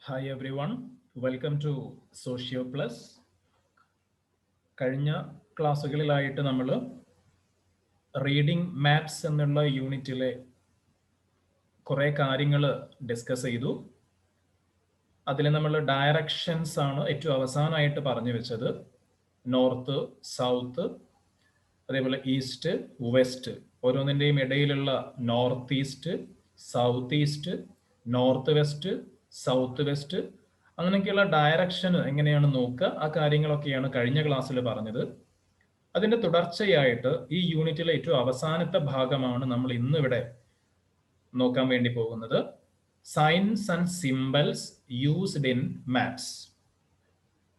Hi everyone, welcome to Socio Plus. കഴിഞ്ഞ ക്ലാസ്സുകളിലായിട്ട് നമ്മൾ reading maps എന്നുള്ള യൂണിറ്റിലെ കുറേ കാര്യങ്ങൾ ഡിസ്കസ് ചെയ്തു. അതിൽ നമ്മൾ ഡയറക്ഷൻസ് ആണ് ഏറ്റവും അവസാനമായിട്ട് പറഞ്ഞു വെച്ചത്. നോർത്ത്, സൗത്ത്, അതേപോലെ ഈസ്റ്റ്, വെസ്റ്റ്, ഓരോന്നിൻ്റെയും ഇടയിലുള്ള north east, south east, north west, south west, അങ്ങനെയൊക്കെയുള്ള ഡയറക്ഷൻ എങ്ങനെയാണ് നോക്കുക, ആ കാര്യങ്ങളൊക്കെയാണ് കഴിഞ്ഞ ക്ലാസ്സിൽ പറഞ്ഞത്. അതിൻ്റെ തുടർച്ചയായിട്ട് ഈ യൂണിറ്റിലെ ഏറ്റവും അവസാനത്തെ ഭാഗമാണ് നമ്മൾ ഇന്നിവിടെ നോക്കാൻ വേണ്ടി പോകുന്നത്. Signs and symbols used in maps.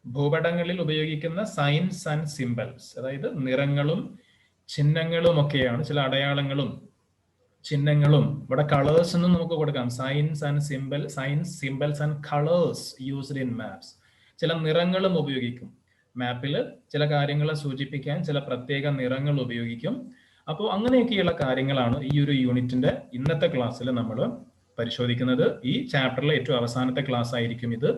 ഭൂപടങ്ങളിൽ ഉപയോഗിക്കുന്ന സൈൻസ് ആൻഡ് സിംബൽസ്, അതായത് നിറങ്ങളും ചിഹ്നങ്ങളും ഒക്കെയാണ്, ചില അടയാളങ്ങളും ചിഹ്നങ്ങളും. ഇവിടെ കളേഴ്സ് എന്നും നമുക്ക് കൊടുക്കാം. Signs and symbols and colours used in maps. ചില നിറങ്ങളും ഉപയോഗിക്കും. മാപ്പിൽ ചില കാര്യങ്ങളെ സൂചിപ്പിക്കാൻ ചില പ്രത്യേക നിറങ്ങൾ ഉപയോഗിക്കും. അപ്പോൾ അങ്ങനെയൊക്കെയുള്ള കാര്യങ്ങളാണ് ഈ ഒരു യൂണിറ്റിന്റെ ഇന്നത്തെ ക്ലാസ്സിൽ നമ്മൾ പരിശോധിക്കുന്നത്. ഈ ചാപ്റ്ററിലെ ഏറ്റവും അവസാനത്തെ ക്ലാസ് ആയിരിക്കും ഇത്.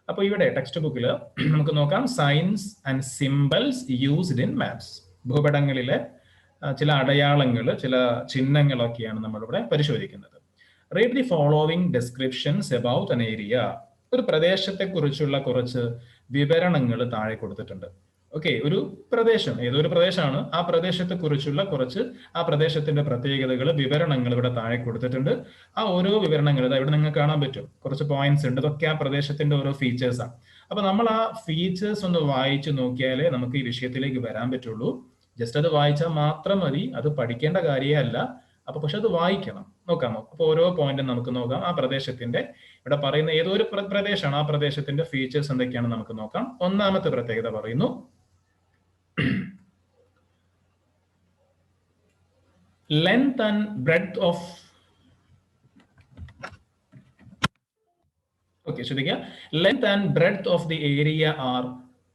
അപ്പോൾ ഇവിടെ ടെക്സ്റ്റ് ബുക്കിൽ നമുക്ക് നോക്കാം, signs and symbols used in maps. ഭൂപടങ്ങളിലെ ചില അടയാളങ്ങൾ, ചില ചിഹ്നങ്ങളൊക്കെയാണ് നമ്മളിവിടെ പരിശോധിക്കുന്നത്. Read the following descriptions about an area. ഒരു പ്രദേശത്തെക്കുറിച്ചുള്ള കുറച്ച് വിവരണങ്ങൾ താഴെ കൊടുത്തിട്ടുണ്ട്. ഓക്കെ, ഒരു പ്രദേശം, ഏതൊരു പ്രദേശമാണ്, ആ പ്രദേശത്തെക്കുറിച്ചുള്ള കുറച്ച്, ആ പ്രദേശത്തിന്റെ പ്രത്യേകതകൾ, വിവരണങ്ങൾ ഇവിടെ താഴെ കൊടുത്തിട്ടുണ്ട്. ആ ഓരോ വിവരണങ്ങൾ ഇവിടെ നിങ്ങൾക്ക് കാണാൻ പറ്റും, കുറച്ച് പോയിന്റ്സ് ഉണ്ട്. ഇതൊക്കെ ആ പ്രദേശത്തിന്റെ ഓരോ ഫീച്ചേഴ്സാണ്. അപ്പൊ നമ്മൾ ആ ഫീച്ചേഴ്സ് ഒന്ന് വായിച്ചു നോക്കിയാലേ നമുക്ക് ഈ വിഷയത്തിലേക്ക് വരാൻ പറ്റുള്ളൂ. ജസ്റ്റ് അത് വായിച്ചാൽ മാത്രം മതി, അത് പഠിക്കേണ്ട കാര്യമല്ല. അപ്പൊ പക്ഷെ അത് വായിക്കണം. നോക്കാമോ? അപ്പൊ ഓരോ പോയിന്റും നമുക്ക് നോക്കാം. ആ പ്രദേശത്തിന്റെ, ഇവിടെ പറയുന്ന ഏതോ ഒരു പ്രദേശമാണ്, ആ പ്രദേശത്തിന്റെ ഫീച്ചേഴ്സ് എന്തൊക്കെയാണ് നമുക്ക് നോക്കാം. ഒന്നാമത്തെ പ്രത്യേകത പറയുന്നു, length and breadth of, okay ശ്രദ്ധിക്കുക, length and breadth of the area are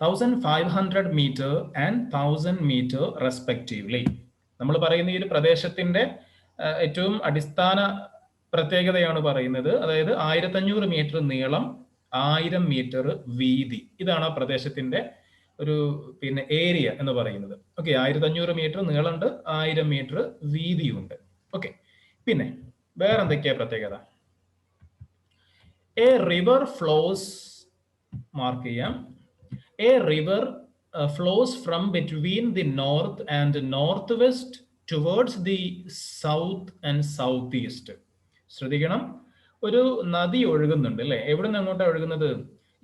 1500 meter and 1000 meter respectively. നമ്മൾ പറയുന്ന ഈ ഒരു പ്രദേശത്തിന്റെ ഏറ്റവും അടിസ്ഥാന പ്രത്യേകതയാണ് പറയുന്നത്. അതായത് 1500 മീറ്റർ നീളം, 1000 മീറ്റർ വീതി. ഇതാണ് ആ പ്രദേശത്തിന്റെ ഒരു ഏരിയ എന്ന് പറയുന്നത്. ഓക്കെ, 1500 മീറ്റർ നീളമുണ്ട്, 1000 മീറ്റർ വീതിയുണ്ട്. ഓക്കെ, പിന്നെ വേറെ എന്തൊക്കെയാ പ്രത്യേകത? എ റിവർ ഫ്ലോസ്, മാർക്ക് ചെയ്യാം. A river flows from between the north and northwest towards the south and southeast. ശ്രദ്ധിക്കണം, ഒരു നദി ഒഴുകുന്നുണ്ട് അല്ലെ? എവിടെ നിന്ന് അങ്ങോട്ടാണ് ഒഴുകുന്നത്?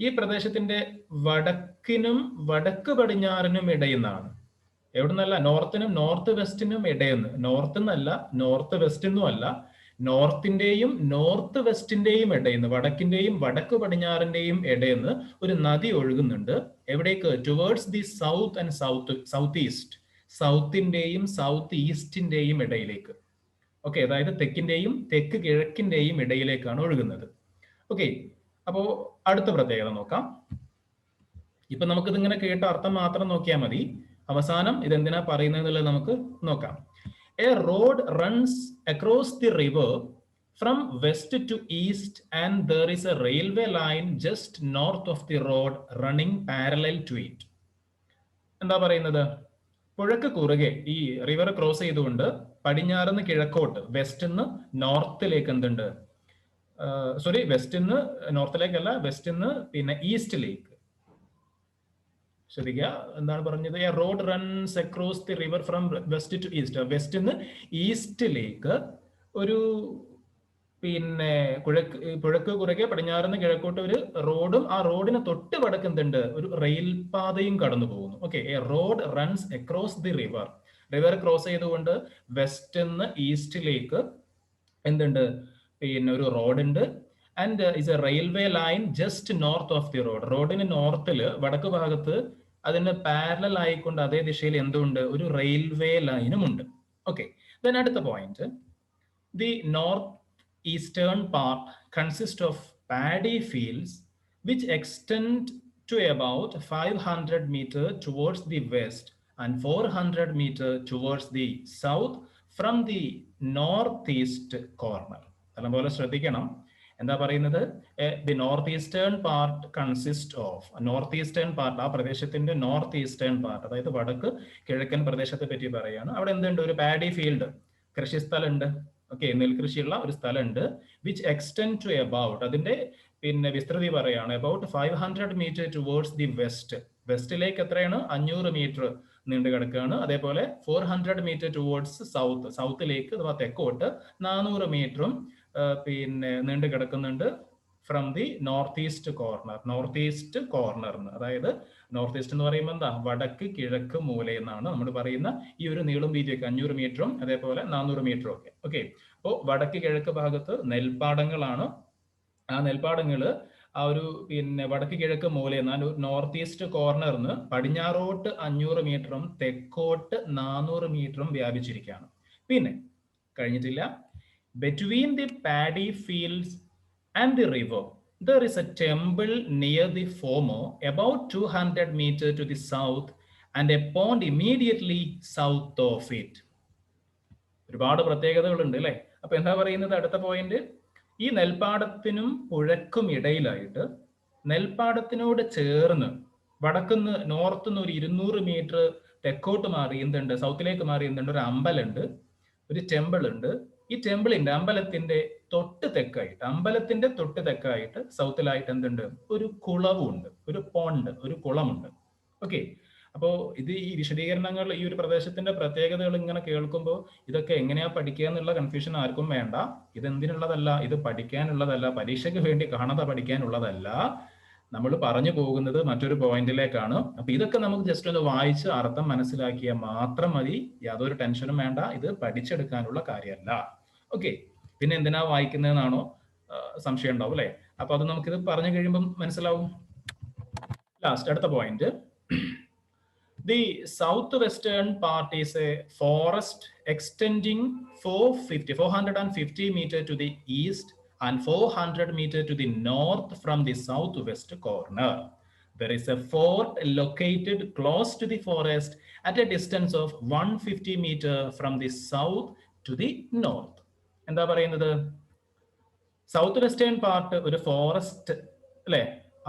ഈ പ്രദേശത്തിന്റെ വടക്കിനും വടക്ക് പടിഞ്ഞാറിനും ഇടയിൽ നിന്നാണ്. എവിടെ നിന്നല്ല? നോർത്തിനും നോർത്ത് വെസ്റ്റിനും ഇടയെന്ന്. നോർത്ത് എന്നല്ല, നോർത്ത് വെസ്റ്റ് എന്നും അല്ല, നോർത്തിന്റെയും നോർത്ത് വെസ്റ്റിന്റെയും ഇടയെന്ന്, വടക്കിന്റെയും വടക്ക് പടിഞ്ഞാറിന്റെയും ഇടയെന്ന് ഒരു നദി ഒഴുകുന്നുണ്ട്. എവിടേക്ക്? Towards the south and south east. സൗത്തിന്റെയും സൗത്ത് ഈസ്റ്റിന്റെയും ഇടയിലേക്ക്. ഓക്കെ, അതായത് തെക്കിന്റെയും തെക്ക് കിഴക്കിന്റെയും ഇടയിലേക്കാണ് ഒഴുകുന്നത്. ഓക്കെ, അപ്പോ അടുത്ത പ്രത്യേകത നോക്കാം. ഇപ്പൊ നമുക്കിതിങ്ങനെ കേട്ട അർത്ഥം മാത്രം നോക്കിയാൽ മതി. അവസാനം ഇതെന്തിനാ പറയുന്നത് എന്നുള്ളത് നമുക്ക് നോക്കാം. A road runs across the river from west to east and there is a railway line just north of the road running parallel to it. എന്താ പറയുന്നത്? പുഴക്ക് കുറുകെ ഈ റിവർ ക്രോസ് ചെയ്തുകൊണ്ട് പടിഞ്ഞാറുന്ന് കിഴക്കോട്ട്, വെസ്റ്റിന്ന് നോർത്തിലേക്ക് എന്തുണ്ട്? സോറി, വെസ്റ്റിന്ന് നോർത്തിലേക്കല്ല, വെസ്റ്റിന്ന് ഈസ്റ്റിലേക്ക്. ശ്രദ്ധിക്കുക, എന്താണ് പറഞ്ഞത്? A road runs across the river from west to east. വെസ്റ്റിന്ന് ഈസ്റ്റിലേക്ക് ഒരു പുഴക്ക് കുറുകെ പടിഞ്ഞാറുന്ന് കിഴക്കോട്ട് ഒരു റോഡും, ആ റോഡിന് തൊട്ട് വടക്ക് എന്തുണ്ട്? ഒരു റെയിൽ പാതയും കടന്നു പോകുന്നു. Okay, a road runs across the river. River cross ചെയ്തുകൊണ്ട് വെസ്റ്റിന്ന് ഈസ്റ്റിലേക്ക് എന്തുണ്ട്? ഒരു റോഡുണ്ട്. And is a railway line just north of the road. റോഡിന് നോർത്തില്, വടക്ക് ഭാഗത്ത്, അതിന് പാരലൽ ആയിക്കൊണ്ട് അതേ ദിശയിൽ എന്തുണ്ട്? ഒരു റെയിൽവേ ലൈനും ഉണ്ട്. ഓക്കെ, ദെൻ അടുത്ത point, the north eastern part consist of paddy fields which extend to about 500 meter towards the west and 400 meter towards the south from the north east corner. നല്ലപോലെ ശ്രദ്ധിക്കണം. എന്താ പറയുന്നത്? The north eastern part consist of, north eastern part, ആ പ്രദേശത്തിന്റെ north eastern part, അതായത് വടക്ക് കിഴക്കൻ പ്രദേശത്തെ പറ്റി പറയാണ്. അവിടെ എന്തുണ്ട്? ഒരു പാഡി ഫീൽഡ്, കൃഷിസ്ഥലം ഉണ്ട്. ഓക്കെ, നെൽകൃഷിയുള്ള ഒരു സ്ഥലമുണ്ട്. വിച്ച് എക്സ്റ്റെൻഡ് ടു അബൌട്ട്, അതിന്റെ പിന്നെ വിസ്തൃതി പറയാണ്, about 500 metre towards the west. വെസ്റ്റിലേക്ക് എത്രയാണ്? 500 മീറ്റർ നീണ്ടു കിടക്കുകയാണ്. അതേപോലെ 400 മീറ്റർ ടുവേർഡ്സ് സൗത്ത്, സൗത്തിലേക്ക് അഥവാ തെക്കോട്ട് 400 മീറ്ററും പിന്നെ നീണ്ടു കിടക്കുന്നുണ്ട്. From the north east corner, north east കോർണറിന്, അതായത് നോർത്ത് ഈസ്റ്റ് എന്ന് പറയുമ്പോൾ എന്താ? വടക്ക് കിഴക്ക് മൂലയെന്നാണ് നമ്മൾ പറയുന്ന ഈ ഒരു നീളം വീതിയൊക്കെ 500 മീറ്ററും അതേപോലെ 400 മീറ്ററും ഒക്കെ. ഓക്കെ, അപ്പോൾ വടക്ക് കിഴക്ക് ഭാഗത്ത് നെൽപ്പാടങ്ങളാണ്. ആ നെൽപ്പാടങ്ങള് ആ ഒരു പിന്നെ വടക്ക് കിഴക്ക് മൂലയെന്ന നോർത്ത് ഈസ്റ്റ് കോർണറിന് പടിഞ്ഞാറോട്ട് 500 മീറ്ററും തെക്കോട്ട് 400 മീറ്ററും വ്യാപിച്ചിരിക്കുകയാണ്. പിന്നെ കഴിഞ്ഞിട്ടില്ല. Between the paddy fields and the river there is a temple near the former, about 200 meters to the south, and a pond immediately south of it. ഒരുപാട് പ്രത്യേകതകളുണ്ട് അല്ലേ? അപ്പൊ എന്താ പറയുന്നത് അടുത്ത പോയിന്റ്? ഈ നെൽപ്പാടത്തിനും പുഴക്കും ഇടയിലായിട്ട്, നെൽപ്പാടത്തിനോട് ചേർന്ന് വടക്കുന്ന് നോർത്തുനിന്ന് ഒരു 200 മീറ്റർ തെക്കോട്ട് മാറി എന്തുണ്ട്? സൗത്തിലേക്ക് മാറി എന്തുണ്ട്? ഒരു അമ്പലമുണ്ട്, ഒരു ടെമ്പിൾ ഉണ്ട്. ഈ ടെമ്പിളിന്റെ, അമ്പലത്തിന്റെ തൊട്ട് തെക്കായിട്ട് സൗത്തിലായിട്ട് എന്തുണ്ട്? ഒരു കുളവുണ്ട്, ഒരു പോണ്ട്, ഒരു കുളമുണ്ട്. ഓക്കെ, അപ്പോൾ ഇത് ഈ വിശദീകരണങ്ങൾ, ഈ ഒരു പ്രദേശത്തിന്റെ പ്രത്യേകതകൾ ഇങ്ങനെ കേൾക്കുമ്പോൾ ഇതൊക്കെ എങ്ങനെയാ പഠിക്കുക എന്നുള്ള കൺഫ്യൂഷൻ ആർക്കും വേണ്ട. ഇത് എന്തിനുള്ളതല്ല, ഇത് പഠിക്കാനുള്ളതല്ല, പരീക്ഷയ്ക്ക് വേണ്ടി കാണാതെ പഠിക്കാനുള്ളതല്ല. നമ്മൾ പറഞ്ഞു പോകുന്നത് മറ്റൊരു പോയിന്റിലേക്കാണ്. അപ്പൊ ഇതൊക്കെ നമുക്ക് ജസ്റ്റ് ഒന്ന് വായിച്ച് അർത്ഥം മനസ്സിലാക്കിയാൽ മാത്രം മതി. യാതൊരു ടെൻഷനും വേണ്ട, ഇത് പഠിച്ചെടുക്കാനുള്ള കാര്യമല്ല. ഓക്കെ, പിന്നെ എന്തിനാ വായിക്കുന്നതെന്നാണോ സംശയം ഉണ്ടാവും അല്ലെ? അപ്പൊ അത് നമുക്കിത് പറഞ്ഞു കഴിയുമ്പോൾ മനസ്സിലാവും. ലാസ്റ്റ് അടുത്ത point. The southwestern part is a forest extending 450 meters to the east and 400 meters to the north from the southwest corner. There is a fort located close to the forest at a distance of 150 meters from the south to the north. എന്താ പറയുന്നത്? South western part ഒരു forest അല്ലെ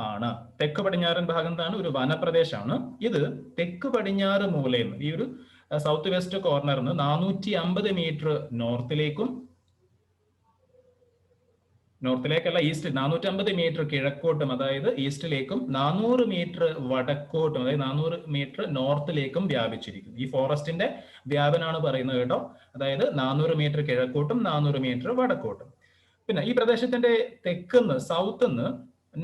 ആണ്. തെക്ക് പടിഞ്ഞാറൻ ഭാഗം എന്താണ്? ഒരു വനപ്രദേശമാണ്. ഇത് തെക്ക് പടിഞ്ഞാറ് മൂലയിൽ ഈ ഒരു സൗത്ത് വെസ്റ്റ് കോർണറിന് 450 മീറ്റർ നോർത്തിലേക്കല്ല, ഈസ്റ്റ് 450 മീറ്റർ കിഴക്കോട്ടും, അതായത് ഈസ്റ്റിലേക്കും 400 മീറ്റർ വടക്കോട്ടും, അതായത് 400 മീറ്റർ നോർത്തിലേക്കും വ്യാപിച്ചിരിക്കുന്നു. ഈ ഫോറസ്റ്റിന്റെ വ്യാപനാണ് പറയുന്നത് കേട്ടോ. അതായത് 400 മീറ്റർ കിഴക്കോട്ടും 400 മീറ്റർ വടക്കോട്ടും. പിന്നെ ഈ പ്രദേശത്തിന്റെ തെക്കുന്ന്, സൗത്തുനിന്ന്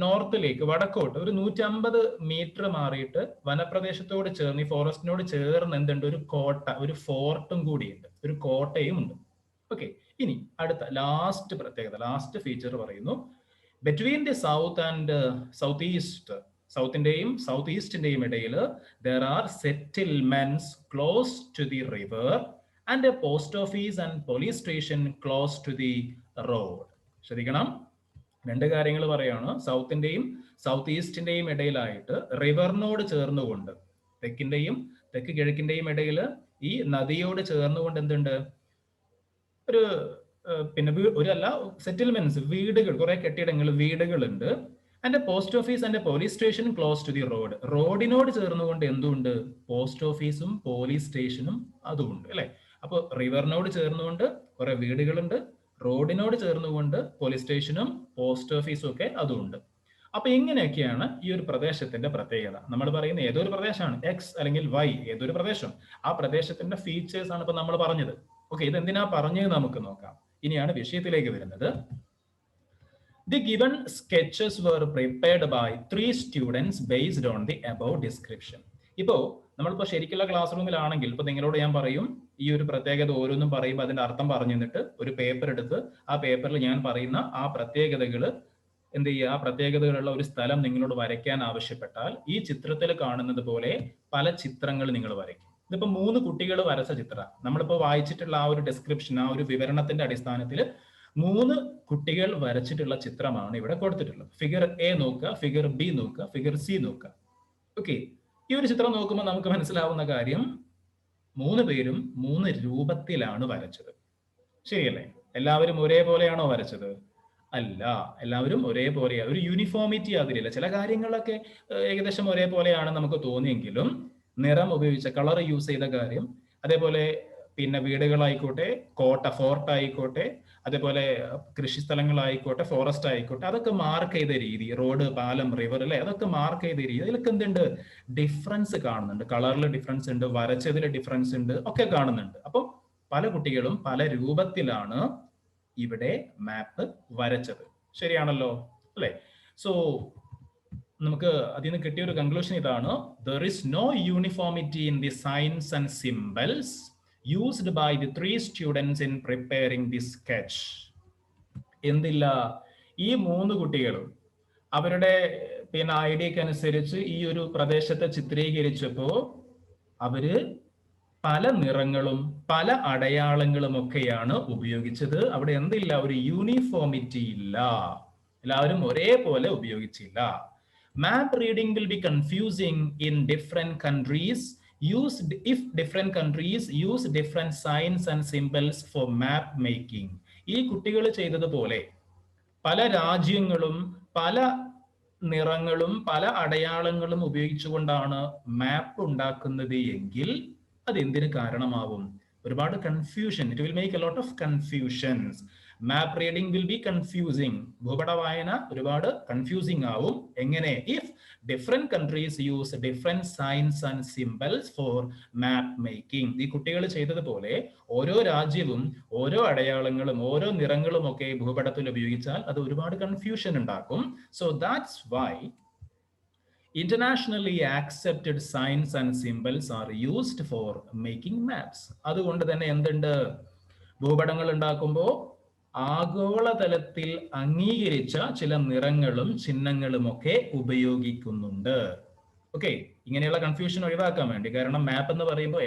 നോർത്തിലേക്ക് വടക്കോട്ട് ഒരു 150 മീറ്റർ മാറിയിട്ട് വനപ്രദേശത്തോട് ചേർന്ന്, ഈ ഫോറസ്റ്റിനോട് ചേർന്ന് എന്തുണ്ട്? ഒരു കോട്ട, ഒരു ഫോർട്ടും കൂടിയുണ്ട്, ഒരു കോട്ടയും ഉണ്ട്. ഓക്കെ, ഇനി അടുത്ത ലാസ്റ്റ് പ്രത്യേകത, ലാസ്റ്റ് ഫീച്ചർ പറയുന്നു. Between the south and south east, സൗത്തിന്റെയും സൗത്ത് ഈസ്റ്റിന്റെയും ഇടയിൽ there are settlements close to the river and a post office and police station close to the road. ശ്രദ്ധിക്കണം, രണ്ട് കാര്യങ്ങൾ പറയാണ്. സൗത്തിന്റെയും സൗത്ത് ഈസ്റ്റിന്റെയും ഇടയിലായിട്ട്, റിവറിനോട് ചേർന്നുകൊണ്ട്, തെക്ക് കിഴക്കിന്റെയും ഇടയിൽ ഈ നദിയോട് ചേർന്നുകൊണ്ട് എന്തുണ്ട്? ഒരു പിന്നെ ഒരു സെറ്റിൽമെന്റ്സ്, വീടുകൾ, കുറെ കെട്ടിടങ്ങൾ, വീടുകളുണ്ട്. And post office and police station close to the road. റോഡിനോട് ചേർന്നുകൊണ്ട് എന്തുണ്ട്? പോസ്റ്റ് ഓഫീസും പോലീസ് സ്റ്റേഷനും അതുമുണ്ട് അല്ലെ? അപ്പൊ റിവറിനോട് ചേർന്നുകൊണ്ട് കുറെ വീടുകളുണ്ട്, റോഡിനോട് ചേർന്നുകൊണ്ട് പോലീസ് സ്റ്റേഷനും പോസ്റ്റ് ഓഫീസും ഒക്കെ അതുമുണ്ട്. അപ്പൊ ഇങ്ങനെയൊക്കെയാണ് ഈ ഒരു പ്രദേശത്തിന്റെ പ്രത്യേകത. നമ്മൾ പറയുന്ന ഏതൊരു പ്രദേശമാണ്, എക്സ് അല്ലെങ്കിൽ വൈ, ഏതൊരു പ്രദേശം, ആ പ്രദേശത്തിന്റെ ഫീച്ചേഴ്സ് ആണ് ഇപ്പൊ നമ്മൾ പറഞ്ഞത്. ഓക്കെ, ഇത് എന്തിനാ പറഞ്ഞത് നമുക്ക് നോക്കാം. ഇനിയാണ് വിഷയത്തിലേക്ക് വരുന്നത്. The given sketches were prepared by 3 students based on the above description. ഇപ്പോ നമ്മളിപ്പോ ശരിക്കുള്ള ക്ലാസ് റൂമിലാണെങ്കിൽ ഇപ്പൊ നിങ്ങളോട് ഞാൻ പറയും, ഈ ഒരു പ്രത്യേകത ഓരോന്നും പറയുമ്പോൾ അതിന്റെ അർത്ഥം പറഞ്ഞു തന്നിട്ട് ഒരു പേപ്പർ എടുത്ത് ആ പേപ്പറിൽ ഞാൻ പറയുന്ന ആ പ്രത്യേകതകൾ എന്ത് ചെയ്യുക, ആ പ്രത്യേകതകളുള്ള ഒരു സ്ഥലം നിങ്ങളോട് വരയ്ക്കാൻ ആവശ്യപ്പെട്ടാൽ ഈ ചിത്രത്തിൽ കാണുന്നത് പോലെ പല ചിത്രങ്ങൾ നിങ്ങൾ വരയ്ക്കും. ഇതിപ്പോ 3 കുട്ടികൾ വരച്ച ചിത്രം, നമ്മളിപ്പോ വായിച്ചിട്ടുള്ള ആ ഒരു ഡിസ്ക്രിപ്ഷൻ, ആ ഒരു വിവരണത്തിന്റെ അടിസ്ഥാനത്തിൽ 3 കുട്ടികൾ വരച്ചിട്ടുള്ള ചിത്രമാണ് ഇവിടെ കൊടുത്തിട്ടുള്ളത്. ഫിഗർ എ നോക്കുക, ഫിഗർ ബി നോക്കുക, ഫിഗർ സി നോക്കുക. ഓക്കെ, ഈ ഒരു ചിത്രം നോക്കുമ്പോൾ നമുക്ക് മനസ്സിലാവുന്ന കാര്യം 3 പേരും 3 രൂപത്തിലാണ് വരച്ചത്. ശരിയല്ലേ? എല്ലാവരും ഒരേപോലെയാണോ വരച്ചത്? അല്ല, എല്ലാവരും ഒരേപോലെയാണ്. ഒരു യൂണിഫോമിറ്റി അതിലില്ല. ചില കാര്യങ്ങളൊക്കെ ഏകദേശം ഒരേപോലെയാണ് നമുക്ക് തോന്നിയെങ്കിലും നിറം ഉപയോഗിച്ച കളർ യൂസ് ചെയ്ത കാര്യം, അതേപോലെ പിന്നെ വീടുകളായിക്കോട്ടെ, ഫോർട്ട് ആയിക്കോട്ടെ, അതേപോലെ കൃഷിസ്ഥലങ്ങളായിക്കോട്ടെ, ഫോറസ്റ്റ് ആയിക്കോട്ടെ, അതൊക്കെ മാർക്ക് ചെയ്ത രീതി, റോഡ്, പാലം, റിവർ അല്ലെ, അതൊക്കെ മാർക്ക് ചെയ്ത രീതി, അതിലൊക്കെ എന്തുണ്ട്, ഡിഫറൻസ് കാണുന്നുണ്ട്. കളറിൽ ഡിഫറൻസ് ഉണ്ട്, വരച്ചതിൽ ഡിഫറൻസ് ഉണ്ട്, ഒക്കെ കാണുന്നുണ്ട്. അപ്പം പല കുട്ടികളും പല രൂപത്തിലാണ് ഇവിടെ മാപ്പ് വരച്ചത്. ശരിയാണല്ലോ അല്ലെ? സോ നമുക്ക് അതിൽ നിന്ന് കിട്ടിയ ഒരു കൺക്ലൂഷൻ ഇതാണ്: there is no uniformity in the signs and symbols used by the 3 students in preparing the sketch. എന്തില്ല, ഈ 3 കുട്ടികളും അവരുടെ പിന്നെ ഐഡിയക്ക് അനുസരിച്ച് ഈ ഒരു പ്രദേശത്തെ ചിത്രീകരിച്ചപ്പോ അവര് പല നിറങ്ങളും പല അടയാളങ്ങളും ഒക്കെയാണ് ഉപയോഗിച്ചത്. അവിടെ എന്തില്ല, ഒരു യൂണിഫോമിറ്റി ഇല്ല, എല്ലാവരും ഒരേപോലെ ഉപയോഗിച്ചില്ല. Map reading will be confusing in different countries if different countries use different signs and symbols for map making. ഈ കുട്ടികൾ ചെയ്തതുപോലെ പല രാജ്യങ്ങളും പല നിറങ്ങളും പല അടയാളങ്ങളും ഉപയോഗിച്ചുകൊണ്ടാണ് മാപ്പ് ഉണ്ടാക്കുന്നത് എങ്കിൽ അത് എന്തിനു കാരണമാവും? ഒരുപാട് confusion. It will make a lot of confusions. Map reading will be confusing. ഭൂപട വായന ഒരുപാട് കൺഫ്യൂസിങ് ആവും. എങ്ങനെ? If different countries use different signs and symbols for map making. ഈ കുട്ടികൾ ചെയ്തതുപോലെ ഓരോ രാജ്യവും ഓരോ അടയാളങ്ങളും ഓരോ നിറങ്ങളും ഒക്കെ ഭൂപടത്തിൽ ഉപയോഗിച്ചാൽ അത് ഒരുപാട് കൺഫ്യൂഷൻ ഉണ്ടാക്കും. So that's why internationally accepted signs and symbols are used for making maps. അതുകൊണ്ട് തന്നെ എന്തുണ്ട്, ഭൂപടങ്ങൾ ഉണ്ടാക്കുമ്പോൾ ആഗോളതലത്തിൽ അംഗീകരിച്ച ചില നിറങ്ങളും ചിഹ്നങ്ങളും ഒക്കെ ഉപയോഗിക്കുന്നുണ്ട്. ഓക്കെ, ഇങ്ങനെയുള്ള കൺഫ്യൂഷൻ ഒഴിവാക്കാൻ വേണ്ടി. കാരണം മാപ്പ് എന്ന് പറയുമ്പോൾ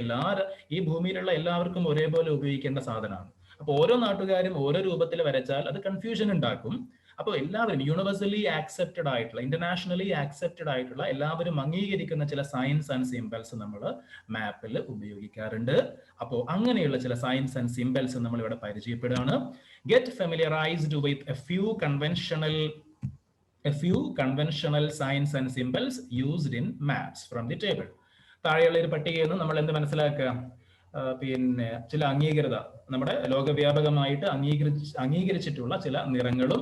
ഈ ഭൂമിയിലുള്ള എല്ലാവർക്കും ഒരേപോലെ ഉപയോഗിക്കേണ്ട സാധനമാണ്. അപ്പൊ ഓരോ നാട്ടുകാരും ഓരോ രൂപത്തിൽ വരച്ചാൽ അത് കൺഫ്യൂഷൻ ഉണ്ടാക്കും. അപ്പോൾ എല്ലാവരും യൂണിവേഴ്സലി ആക്സെപ്റ്റഡ് ആയിട്ടുള്ള, ഇന്റർനാഷണലി ആക്സെപ്റ്റഡ് ആയിട്ടുള്ള, എല്ലാവരും അംഗീകരിക്കുന്ന ചില സൈൻസ് ആൻഡ് സിംബൽസ് നമ്മൾ മാപ്പിൽ ഉപയോഗിക്കാറുണ്ട്. അപ്പോൾ അങ്ങനെയുള്ള ചില സൈൻസ് ആൻഡ് സിംബൽസ് നമ്മൾ ഇവിടെ പരിചയപ്പെടുകയാണ്. Get familiarized with a few conventional signs and symbols used in maps from the table. താഴെയുള്ള ഒരു പട്ടികയിൽ നിന്ന് നമ്മൾ എന്ത് മനസ്സിലാക്കുക? പിന്നെ ചില അംഗീകൃത, നമ്മുടെ ലോകവ്യാപകമായിട്ട് അംഗീകരിച്ചിട്ടുള്ള ചില നിറങ്ങളും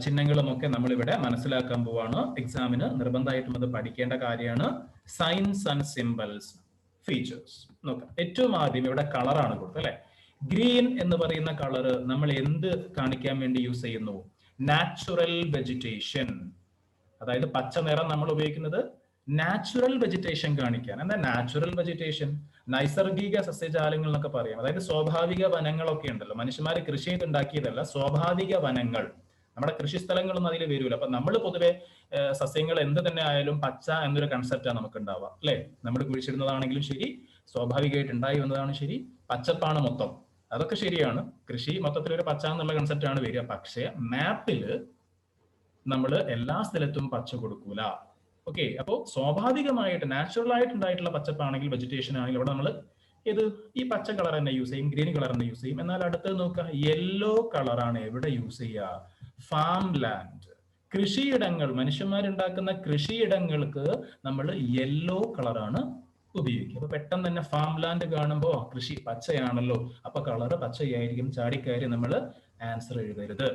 ചിഹ്നങ്ങളും ഒക്കെ നമ്മളിവിടെ മനസ്സിലാക്കാൻ പോവാണ്. എക്സാമിന് നിർബന്ധമായിട്ടും അത് പഠിക്കേണ്ട കാര്യമാണ്. സൈൻസ് ആൻഡ് സിംബൽസ് ഫീച്ചേഴ്സ് നോക്കാം. ഏറ്റവും ആദ്യം ഇവിടെ കളറാണ് കൊടുത്തത് അല്ലെ. ഗ്രീൻ എന്ന് പറയുന്ന കളർ നമ്മൾ എന്ത് കാണിക്കാൻ വേണ്ടി യൂസ് ചെയ്യുന്നു? Natural vegetation. അതായത് പച്ച നിറം നമ്മൾ ഉപയോഗിക്കുന്നത് നാച്ചുറൽ വെജിറ്റേഷൻ കാണിക്കാൻ. എന്താ നാച്ചുറൽ വെജിറ്റേഷൻ? നൈസർഗിക സസ്യജാലങ്ങൾ എന്നൊക്കെ പറയാം. അതായത് സ്വാഭാവിക വനങ്ങളൊക്കെ ഉണ്ടല്ലോ, മനുഷ്യന്മാര് കൃഷി ചെയ്തുണ്ടാക്കിയതല്ല, സ്വാഭാവിക വനങ്ങൾ. നമ്മുടെ കൃഷിസ്ഥലങ്ങളൊന്നും അതിൽ വരൂല. അപ്പൊ നമ്മൾ പൊതുവെ സസ്യങ്ങൾ എന്ത് തന്നെ ആയാലും പച്ച എന്നൊരു കൺസെപ്റ്റാണ് നമുക്ക് ഉണ്ടാവുക അല്ലെ. നമ്മൾ കുഴിച്ചിടുന്നതാണെങ്കിലും ശരി, സ്വാഭാവികമായിട്ട് ഉണ്ടായി വന്നതാണ് ശരി, പച്ചപ്പാണ് മൊത്തം. അതൊക്കെ ശരിയാണ്. കൃഷി മൊത്തത്തിൽ ഒരു പച്ച എന്നുള്ള കൺസെപ്റ്റാണ് വരിക. പക്ഷെ മാപ്പില് നമ്മൾ എല്ലാ സ്ഥലത്തും പച്ച കൊടുക്കൂല. ഓക്കെ, അപ്പോൾ സ്വാഭാവികമായിട്ട് നാച്ചുറൽ ആയിട്ടുണ്ടായിട്ടുള്ള പച്ചപ്പാണെങ്കിൽ, വെജിറ്റേഷൻ ആണെങ്കിൽ അവിടെ നമ്മൾ ഈ പച്ച കളർ തന്നെ യൂസ് ചെയ്യും, ഗ്രീൻ കളർ തന്നെ യൂസ് ചെയ്യും. എന്നാൽ അടുത്തത് നോക്കുക, യെല്ലോ കളറാണ് എവിടെ യൂസ് ചെയ്യുക? ഫാം ലാൻഡ്, കൃഷിയിടങ്ങൾ, മനുഷ്യന്മാരുണ്ടാക്കുന്ന കൃഷിയിടങ്ങൾക്ക് നമ്മൾ യെല്ലോ കളറാണ് ഉപയോഗിക്കുക. അപ്പൊ പെട്ടെന്ന് തന്നെ ഫാം ലാൻഡ് കാണുമ്പോൾ കൃഷി പച്ചയാണല്ലോ, അപ്പൊ കളറ് പച്ചയായിരിക്കും, ചാടിക്കയറി നമ്മൾ ആൻസർ എഴുതരുത്.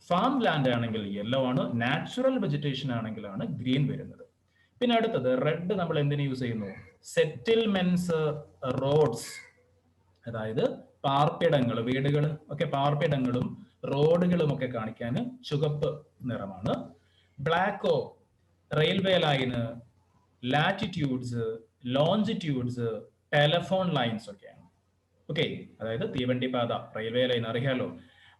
ഫാം ലാൻഡ് ആണെങ്കിൽ യെല്ലോ ആണ്, നാച്ചുറൽ വെജിറ്റേഷൻ ആണെങ്കിലാണ് ഗ്രീൻ വരുന്നത്. പിന്നെ അടുത്തത് റെഡ് നമ്മൾ എന്തിനു യൂസ് ചെയ്യുന്നു? സെറ്റിൽമെന്റ്സ്, റോഡ്സ്, അതായത് പാർപ്പിടങ്ങൾ, വീടുകൾ ഒക്കെ പാർപ്പിടങ്ങളും റോഡുകളും ഒക്കെ കാണിക്കാൻ ചുവപ്പ് നിറമാണ്. ബ്ലാക്കോ railway line, latitudes, longitudes, telephone lines ഒക്കെയാണ്. ഓക്കെ, അതായത് തീവണ്ടി പാത, റെയിൽവേ ലൈൻ അറിയാലോ,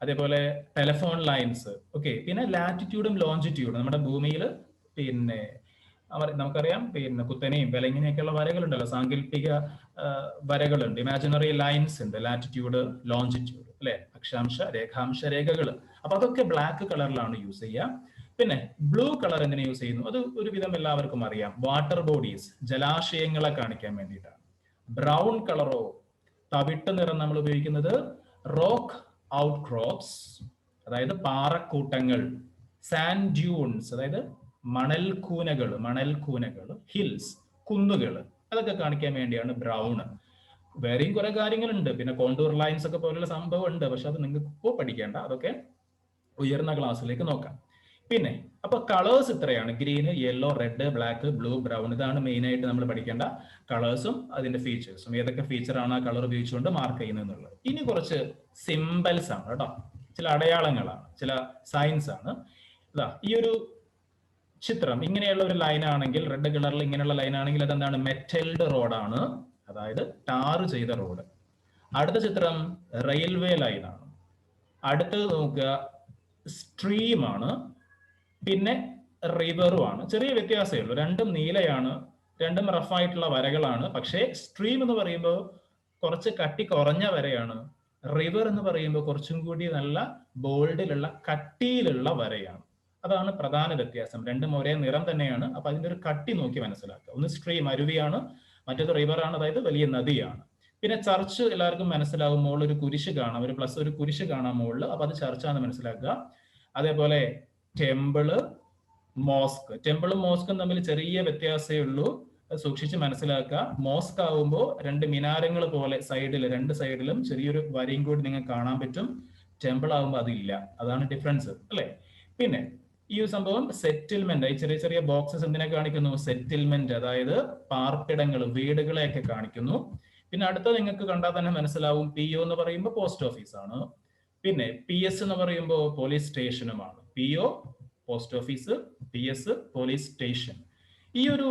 അതേപോലെ ടെലഫോൺ ലൈൻസ്. ഓക്കെ, പിന്നെ ലാറ്റിറ്റ്യൂഡും ലോഞ്ചിറ്റ്യൂഡും നമ്മുടെ ഭൂമിയിൽ പിന്നെ നമുക്കറിയാം, പിന്നെ കുത്തനെയും വിലങ്ങിനെയൊക്കെയുള്ള വരകളുണ്ടല്ലോ, സാങ്കല്പിക വരകളുണ്ട്, ഇമാജിനറി ലൈൻസ് ഉണ്ട്, ലാറ്റിറ്റ്യൂഡ്, ലോഞ്ചിറ്റ്യൂഡ് അല്ലെ, അക്ഷാംശ രേഖാംശ രേഖകൾ. അപ്പൊ അതൊക്കെ ബ്ലാക്ക് കളറിലാണ് യൂസ് ചെയ്യുക. പിന്നെ ബ്ലൂ കളർ എന്തിനു യൂസ് ചെയ്യുന്നു? അത് ഒരുവിധം എല്ലാവർക്കും അറിയാം, വാട്ടർ ബോഡീസ്, ജലാശയങ്ങളെ കാണിക്കാൻ വേണ്ടിയിട്ടാണ്. ബ്രൗൺ കളറോ, തവിട്ട് നിറം നമ്മൾ ഉപയോഗിക്കുന്നത് റോക്ക് ഔട്ട്ക്രോപ്സ്, അതായത് പാറക്കൂട്ടങ്ങൾ, സാൻഡ് ഡ്യൂൺസ് അതായത് മണൽക്കൂനകൾ, ഹിൽസ് കുന്നുകൾ, അതൊക്കെ കാണിക്കാൻ വേണ്ടിയാണ് ബ്രൗൺ. വേറെയും കുറെ കാര്യങ്ങളുണ്ട്, പിന്നെ കോണ്ടൂർ ലൈൻസ് ഒക്കെ പോലുള്ള സംഭവം ഉണ്ട്, പക്ഷെ അത് നിങ്ങൾക്ക് ഇപ്പോൾ പഠിക്കേണ്ട, അതൊക്കെ ഉയർന്ന ക്ലാസ്സിലേക്ക് നോക്കാം. പിന്നെ അപ്പൊ കളേഴ്സ് ഇത്രയാണ്: green, yellow, red, black, blue, brown. ഇതാണ് മെയിൻ ആയിട്ട് നമ്മൾ പഠിക്കേണ്ട കളേഴ്സും അതിന്റെ ഫീച്ചേഴ്സും, ഏതൊക്കെ ഫീച്ചറാണ് ആ കളർ ഉപയോഗിച്ചുകൊണ്ട് മാർക്ക് ചെയ്യുന്നത് എന്നുള്ളത്. ഇനി കുറച്ച് സിംബൽസ് ആണ് കേട്ടോ, ചില അടയാളങ്ങളാണ്, ചില സയൻസ് ആണ്. ഇതാ ഈ ഒരു ചിത്രം ഇങ്ങനെയുള്ള ഒരു ലൈൻ ആണെങ്കിൽ, റെഡ് കളറിൽ ഇങ്ങനെയുള്ള ലൈൻ ആണെങ്കിൽ അതെന്താണ്? മെറ്റൽഡ് റോഡാണ്, അതായത് ടാർ ചെയ്ത റോഡ്. അടുത്ത ചിത്രം റെയിൽവേ ലൈനാണ്. അടുത്തത് നോക്കുക സ്ട്രീമാണ്, പിന്നെ റിവറും ആണ്. ചെറിയ വ്യത്യാസമേ ഉള്ളൂ, രണ്ടും നീലയാണ്, രണ്ടും റഫായിട്ടുള്ള വരകളാണ്. പക്ഷേ സ്ട്രീം എന്ന് പറയുമ്പോൾ കുറച്ച് കട്ടി കുറഞ്ഞ വരയാണ്, റിവർ എന്ന് പറയുമ്പോൾ കുറച്ചും കൂടി നല്ല ബോൾഡിലുള്ള കട്ടിയിലുള്ള വരയാണ്. അതാണ് പ്രധാന വ്യത്യാസം. രണ്ടും ഒരേ നിറം തന്നെയാണ്, അപ്പൊ അതിന്റെ ഒരു കട്ടി നോക്കി മനസ്സിലാക്കുക. ഒന്ന് സ്ട്രീം അരുവിയാണ്, മറ്റേത് റിവറാണ്, അതായത് വലിയ നദിയാണ്. പിന്നെ ചർച്ച് എല്ലാവർക്കും മനസ്സിലാവും, മുകളിൽ ഒരു കുരിശ് കാണാം, ഒരു കുരിശ് കാണാം മുകളിൽ, അപ്പൊ അത് ചർച്ചാന്ന് മനസ്സിലാക്കുക. അതേപോലെ ടെമ്പിള്, മോസ്ക്. ടെമ്പിളും മോസ്കും തമ്മിൽ ചെറിയ വ്യത്യാസമേ ഉള്ളൂ, സൂക്ഷിച്ച് മനസ്സിലാക്കുക. മോസ്ക് ആവുമ്പോൾ രണ്ട് മിനാരങ്ങൾ പോലെ രണ്ട് സൈഡിലും ചെറിയൊരു വരയും കൂടി നിങ്ങൾക്ക് കാണാൻ പറ്റും. ടെമ്പിൾ ആവുമ്പോൾ അതില്ല, അതാണ് ഡിഫറൻസ് അല്ലെ. പിന്നെ ഈ ഒരു സംഭവം സെറ്റിൽമെന്റ്, ഈ ചെറിയ ചെറിയ ബോക്സസ് എന്തിനെ കാണിക്കുന്നു? സെറ്റിൽമെന്റ്, അതായത് പാർപ്പിടങ്ങൾ, വീടുകളെയൊക്കെ കാണിക്കുന്നു. പിന്നെ അടുത്ത നിങ്ങൾക്ക് കണ്ടാൽ തന്നെ മനസ്സിലാവും, PO എന്ന് പറയുമ്പോൾ പോസ്റ്റ് ഓഫീസ് ആണ്. പിന്നെ PS എന്ന് പറയുമ്പോൾ പോലീസ് സ്റ്റേഷനുമാണ്. PO post office, PS police station. ഈ ഒരു